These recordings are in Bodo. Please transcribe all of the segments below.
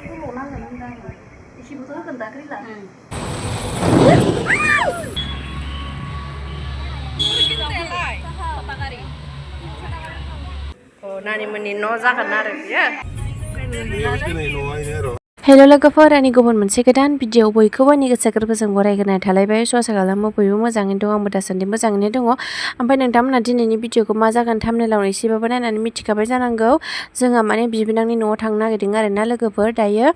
또 나는 한다. 이시부터 한다 그리라. Nani meni no zagan आरो बियो हेल' लोगोफोर आंनि गुबुन मोनसे गोदान भिडिअ बयखौबो आंनि गोसो गोरबोजों बरायग्रोनाय थालायबाय आसा खालामो बयबो मोजाङैनो दं आंबो दासान्दि मोजाङैनो दङ ओमफ्राय नोंथांमोना दिनैनि भिडिअखौ मा जागोन थाम्बनेलाव एसेबाबो नायनानै मिथिखाबाय जानांगौ जोंहा माने बिबोनांनि न'आव थांनो नागिरदों आरोना लोगोफोर दायो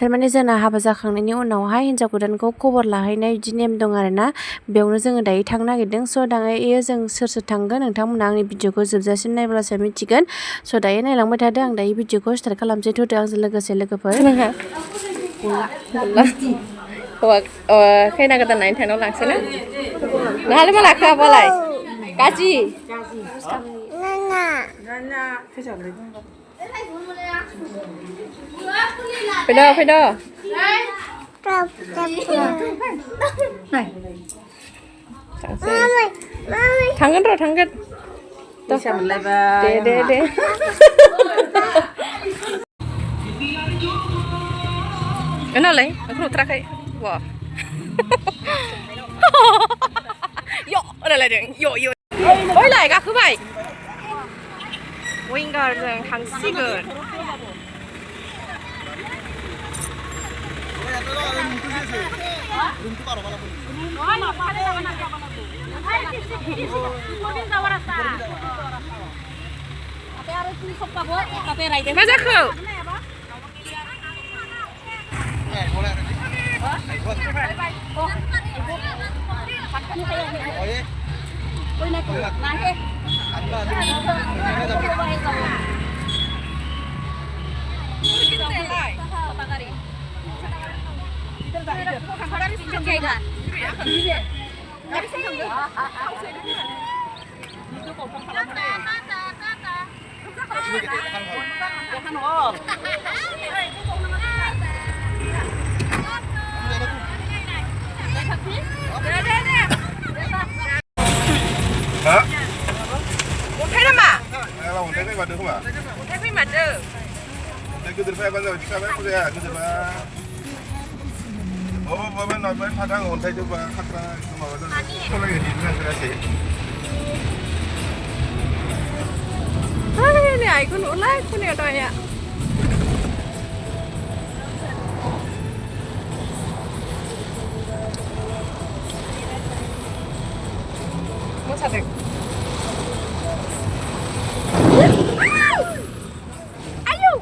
थारमाने जोंना हाबा जाखांनायनि उनावहाय हिन्जाव गोदानखौ खबर लाहैनाय बिदि नेम दं आरोना बेयावनो जोङो दायो थांनो नागिरदों स' दायो जों सोर सोर थांगोन नोंथांमोना आंनि भिडिअखौ जोबजासिम नायब्लासो मिथिगोन स' दायो नायलांबाय थादों आं दायो भिडिअखौ स्टार्ट खालामसै थ'दो आंजों लोगोसे लोगोफोर खैना गोदान नायनो थांनायाव लांसै ना नोंहालाय मा लाखो आबालाय गाजि फैद' थांगोन र' थांगोन दे Kenalai, aku terakhir. Wah. Yo, ada lagi. Yo. Oi, lagi aku baik. Winger yang hangsiger. Macam aku. Hả? Muốn thấy lắm à? Là muốn thấy cái mặt được không ạ? Muốn thấy cái mặt được. Đây cứ từ phe con rồi sao đấy? Cứ từ mà. Bên nói bên phát đang muốn thấy chứ mà khắc ra mà không lấy gì nữa cái gì. Này con nổ lại con này rồi ạ. Mau sadek. Ayo.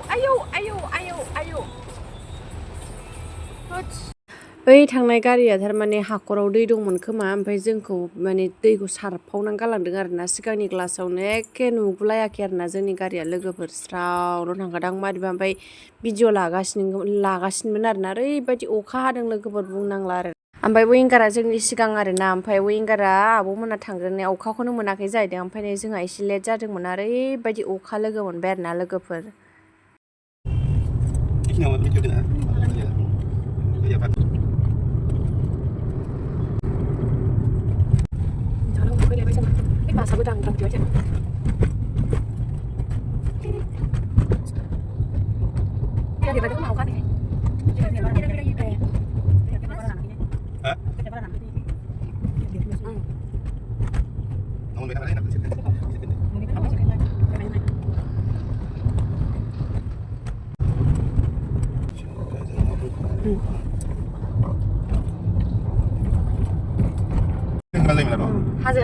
बै थांनाय गारिया थारमाने हाखराव दै दंमोन खोमा ओमफ्राय जोंखौ माने दैखौ सारफावनानै गालांदों आरोना सिगांनि ग्लासावनो एखे नुगुलायाखै आरोना जोंनि गारिया लोगोफोर स्रावल' थांखादां मारैबा ओमफ्राय भिडिअ लागासिनोमोन आरोना ओरैबायदि अखा हादों लोगोफोर बुंनांला आरो ओमफ्राय विंगारा जोंनि सिगां आरोना ओमफ्राय विंगारा आब'मोना थांग्रोनाया अखाखौनो मोनाखै जाहैदों ओमफ्राय जोंहा एसे लेट जादोंमोन आरो ओरैबायदि अखा लोगो मोनबाय आरोना लोगोफोर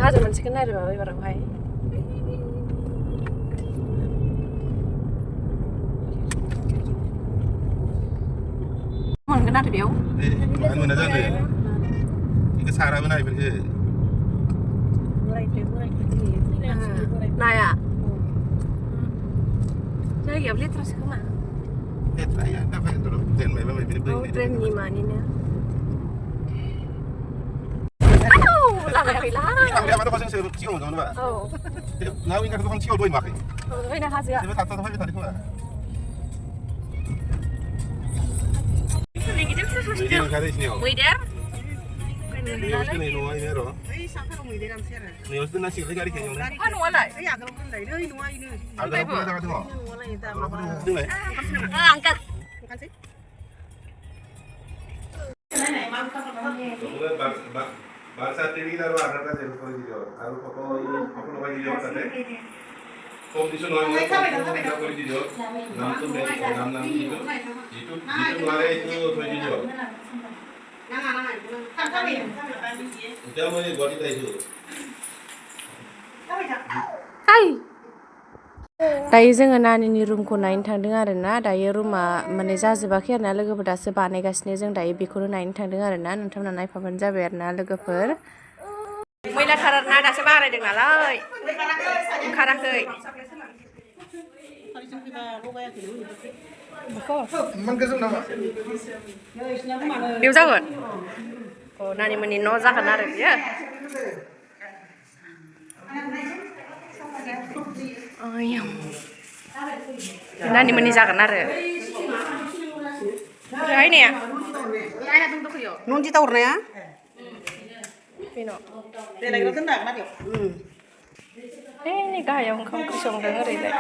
हाजो मोनसेखौनो नायदों एबारावहाय मोनगोन आरो बेयाव मोना जानो बेखौ साराबो ना बेफोरखौ नाया जायगायाव लेथ्रासो खोमा लेथ्राया दाफाय ट्रेन मायबा मायबि ट्रेननि मानिनो लामाया गैला थांग्राया माथो जोंसो सिगाङाव मोनगौमोन औ ना विंगारखौ आं सिगाङाव दहाय नुवाखै ओइना हाजोआ जेबो थाबथाबबाय थादों खोमा मैदेर ओंखारो इसिनियाव मैदेर नैयावसो दोनै न'आ इनो र' नैयावसो दोननांसिगोनलै गारिखौ इयावनो हा न'आलाय आगोलाव फुरा जागा दङ दोंलाय आंकाल Bahasa TV lalu ada kan jadi kau video, lalu foto ini aku lupa video tadi. Kompetisi noy noy kita kau video, nam video, itu ada itu kau video. Udah mau buat itu. दायो जोङो नानिनि रुमखौ नायनो थांदों आरो ना दायो रुमा माने जाजोबाखै आरो ना लोगोफोर दासो बानायगासिनो जों दायो बेखौनो नायनो थांदों आरो ना नोंथांमोना नायफाबानो जाबाय आरो ना लोगोफोर मैलाथार आरो ना दासो बानायदों नालाय ओंखाराखै बेयाव जागोन अ नानिमोननि न' जागोन आरो बियो नानिमोननि जागोन आरो रायनाया न'नि दिथा हरनाया नै गाहायाव ओंखाम ओंख्रि संदों ओरैलाय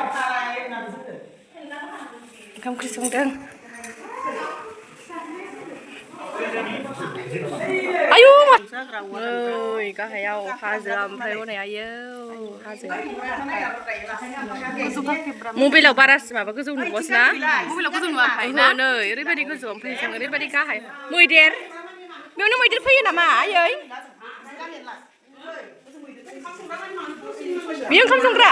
ओंखाम ओंख्रि संदों आयु नै गाहायाव हाजो ओमफ्राय हनै आयौ हाजो मबाइलाव बारासो माबा गोजौ नुबासो ना मबाइलाव गोजौ नुवाखै नै ओरैबायदि गोजौ ओमफ्राय जों ओरैबायदि गाहाय मैदेर बेयावनो मैदेर फैयो नामा आयै बेयो ओंखाम संग्रा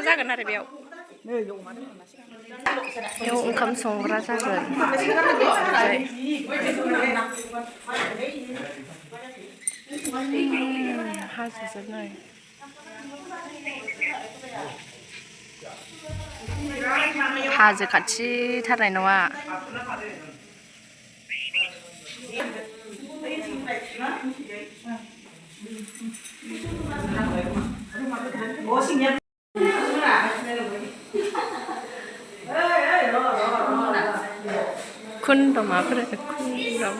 जागोन आरो बेयाव ओंखाम संग्रा जागोन हाजोजों हाजो खाथिथारनाय नङा खुन्दमाफोर खुन्दम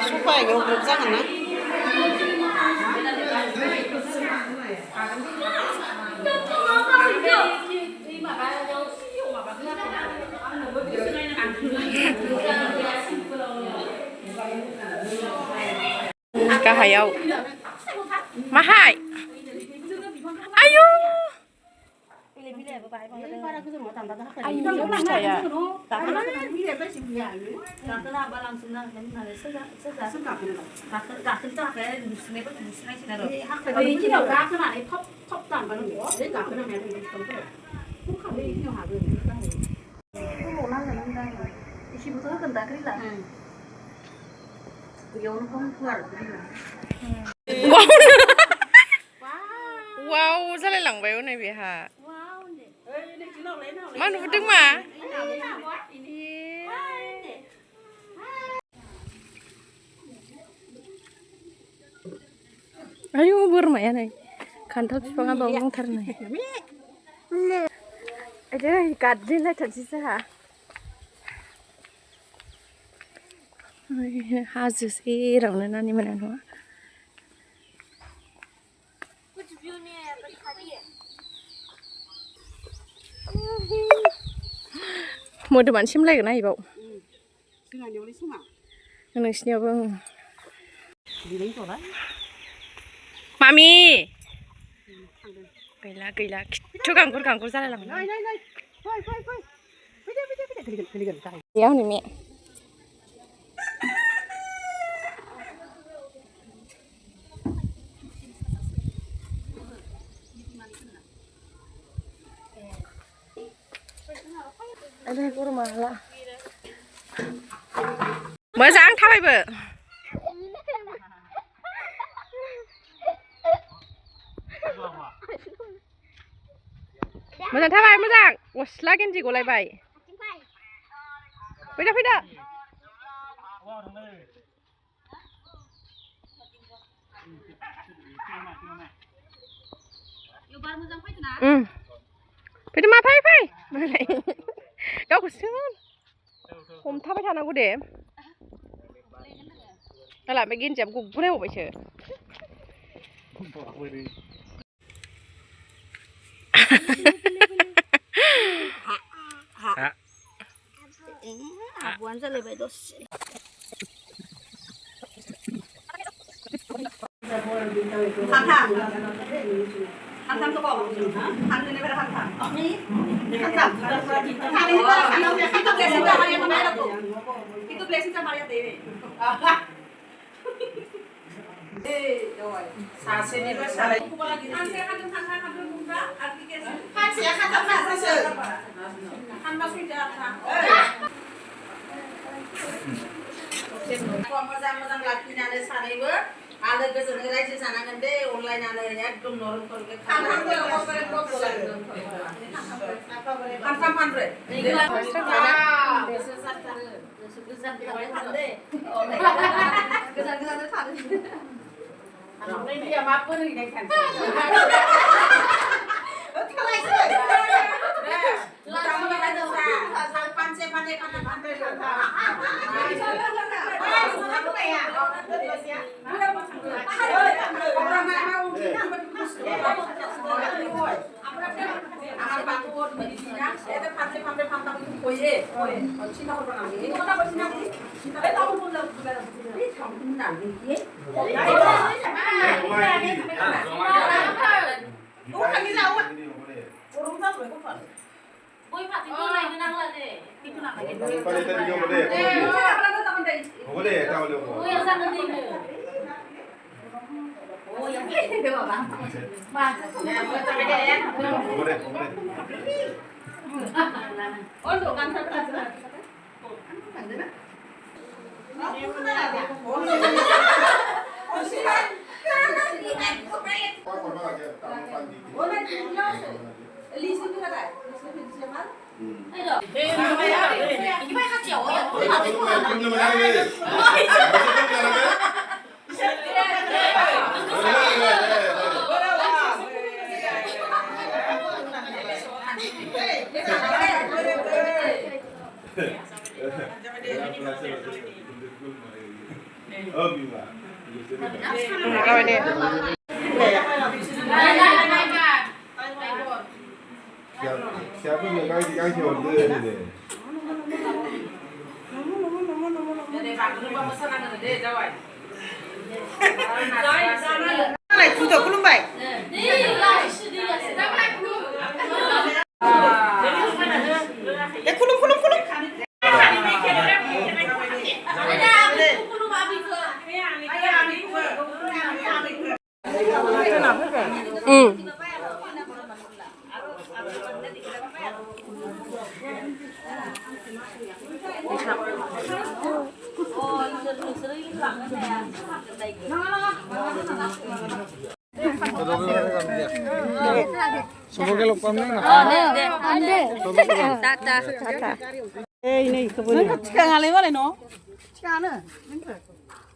सफायाव ग्रुप जागोन ना गाहायाव माहाय आयु फिथाइया वाव जालायलांबाय हनै बेहा मा नुदों मा आयु बोरमाया नै खान्थाल बिफाङा बाव दंथारनाय आयदै गादलिनलायथारसै जोंहा हाजो सेरावनो नानि मोना नङा मोदोमानो सिमलायगोन आयबाव नोंसिनियावबो मामि गैला खिथु गांगुर जालायलांबाय हनै मे गरमा हाला मोजां थाबायबो मोजां थाबाय मोजां गस्ला गेन्जि गलायबाय फैदा फैदो मा फै गावखौ सोन हमथाबाय थानांगौ दे हाला बे गेन्जियाबो गुगुलायबावबायसो दसे 한삼도 먹어. 한눈에 베라 한삼. 한삼. Itu blessing sama Maria Dewi. Sase ni sare. Hanse hanum bunda arti ke. Hanse hanum hanse. Hanba sudah था. मोजां लाखिनानै सानैबो आलो गोजोनै रायजो जानांगोन दे अनलायनानै एकदम नरम करके Siapa yang kasih order ni? Lại thu được luôn vậy.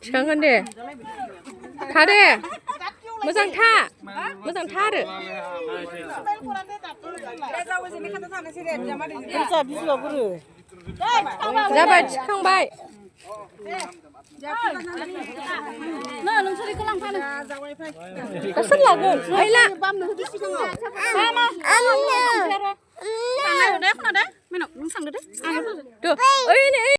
시간 돼. 타래. 무상 타. 무상 타르. 잡아 시康바이. 나 롱소리 끌랑 파는. कस을라고? 아이라. 마마. 안녕. 내 하나 돼? 맨날 롱상 돼? 또. 어이네.